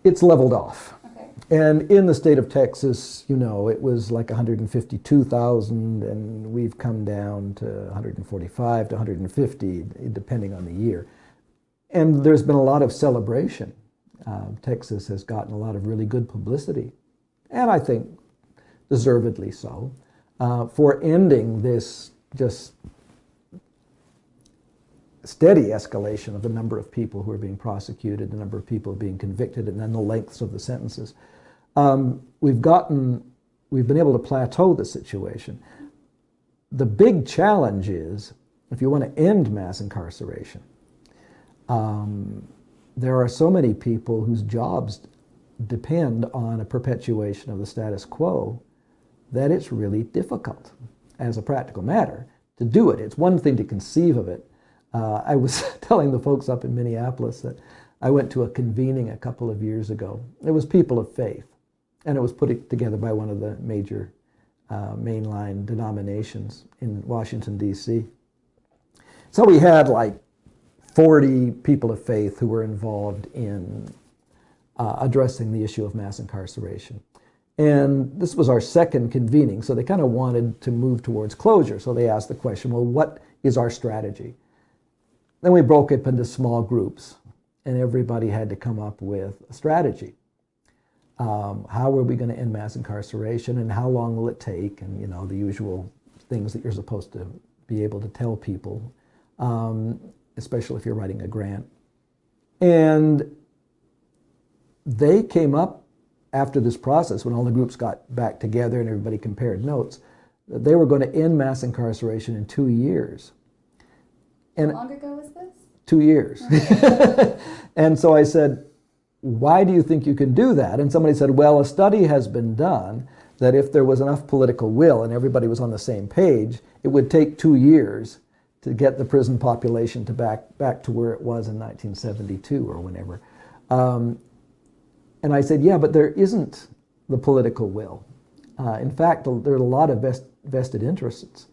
It's leveled off. Okay. And in the state of Texas, you know, it was like 152,000, and we've come down to 145 to 150, depending on the year. And there's been a lot of celebration. Texas has gotten a lot of really good publicity, and I think deservedly so, for ending this just steady escalation of the number of people who are being prosecuted, the number of people being convicted, and then the lengths of the sentences. We've been able to plateau the situation. The big challenge is, if you want to end mass incarceration, there are so many people whose jobs depend on a perpetuation of the status quo that it's really difficult, as a practical matter, to do it. It's one thing to conceive of it. I was telling the folks up in Minneapolis that I went to a convening a couple of years ago. It was people of faith, and it was put together by one of the major mainline denominations in Washington, D.C. So we had like 40 people of faith who were involved in addressing the issue of mass incarceration. And this was our second convening, so they kind of wanted to move towards closure. So they asked the question, well, what is our strategy? Then we broke up into small groups, and everybody had to come up with a strategy. How are we going to end mass incarceration, and how long will it take, and you know, the usual things that you're supposed to be able to tell people, especially if you're writing a grant. And they came up after this process, when all the groups got back together and everybody compared notes, that they were going to end mass incarceration in 2 years. And how long ago was this? 2 years. And so I said, why do you think you can do that? And somebody said, well, a study has been done that if there was enough political will and everybody was on the same page, it would take 2 years to get the prison population to back to where it was in 1972 or whenever. And I said, yeah, but there isn't the political will. In fact, there are a lot of vested interests